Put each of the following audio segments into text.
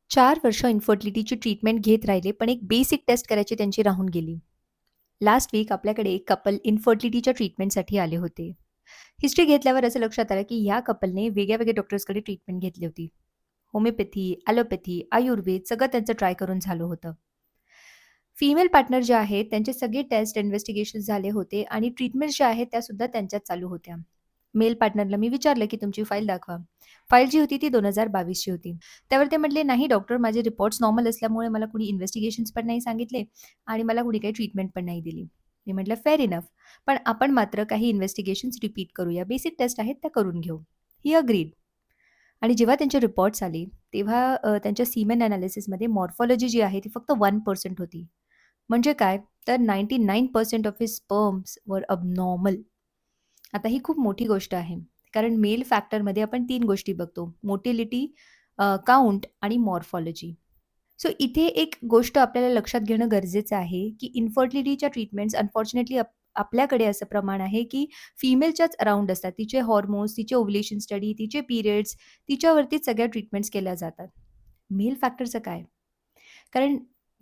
4 वर्ष इन्फर्टिलिटीची ट्रीटमेंट घेत राहिले, पण एक बेसिक टेस्ट करायची त्यांची राहून गेली. लास्ट वीक आपल्याकडे एक कपल इन्फर्टिलिटीच्या ट्रीटमेंटसाठी आले होते. हिस्ट्री घेतल्यावर असं लक्षात आलं, की ह्या कपलने वेगळ्या-वेगळ्या डॉक्टर्सकडे ट्रीटमेंट घेतली होती. होमिओपॅथी, ॲलोपॅथी, आयुर्वेद सगळं त्यांचं ट्राय करून झालं होतं. फिमेल पार्टनर जे आहेत, त्यांचे सगळे टेस्ट, इन्व्हेस्टिगेशन्स झाले होते आणि ट्रीटमेंट्स ज्या आहेत, त्यासुद्धा त्यांच्याच चालू होत्या. मेल पार्टनरला मी विचारलं, की तुमची फाईल दाखवा. फाईल जी होती ती 2022 ची होती. त्यावर ते म्हटले, "नाही डॉक्टर, माझे रिपोर्ट्स नॉर्मल असल्यामुळे मला कुणी इन्व्हेस्टिगेशन्स पण नाही सांगितले आणि मला कुणी काही ट्रीटमेंट पण नाही दिली." मी म्हटलं, "फेअर इनफ. पण आपण मात्र काही इन्व्हेस्टिगेशन्स रिपीट करूया. बेसिक टेस्ट आहेत त्या करून घेऊ." He agreed. आणि जेव्हा त्यांचे रिपोर्ट्स आले, तेव्हा त्यांच्या सीमेन एनालिसिसमध्ये मॉर्फॉलॉजी जी आहे ती फक्त 1% होती. म्हणजे काय? तर 99% ऑफ हिज स्पर्म्स वर अबनॉर्मल. आता ही खूप मोठी गोष्ट आहे. कारण मेल फॅक्टरमध्ये आपण 3 गोष्टी बघतो. मोटिलिटी, काउंट आणि मॉर्फॉलॉजी. सो इथे एक गोष्ट आपल्याला लक्षात घेणं गरजेचं आहे, की इन्फर्टिलिटीच्या ट्रीटमेंट्स अनफॉर्च्युनेटली आपल्याकडे असं प्रमाण आहे, की फिमेलच्याच अराउंड असतात. तिचे हॉर्मोन्स, तिचे ओव्ह्युलेशन स्टडी, तिचे पिरियड्स, तिच्यावरतीच सगळ्या ट्रीटमेंट्स केल्या जातात. मेल फॅक्टरचं काय? कारण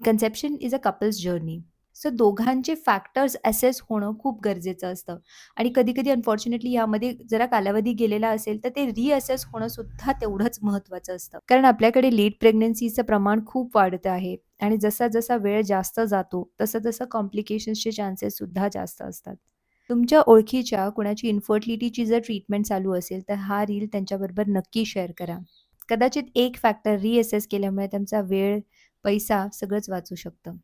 conception is a couples journey. So दोघांचे फॅक्टर्स असेस होणं खूप गरजेचं असतं आणि कधी-कधी अनफॉर्च्युनेटली यामध्ये जरा कालावधी गेलेला असेल, तर ते रिअसेस होणं सुद्धा तेवढंच महत्त्वाचं असतं. कारण आपल्याकडे लेट प्रेग्नन्सीचं प्रमाण खूप वाढतं आहे आणि जसा-जसा वेळ जास्त जातो, तसं-तसं कॉम्प्लिकेशन्सचे चान्सेस सुद्धा जास्त असतात. तुमच्या ओळखीच्या कुणाची इन्फर्टिलिटीची जर ट्रीटमेंट चालू असेल, तर हा रील त्यांच्याबरोबर नक्की शेअर करा. कदाचित एक फॅक्टर रिअसेस केल्यामुळे त्यांचा वेळ, पैसा सगळंच वाचू शकतं.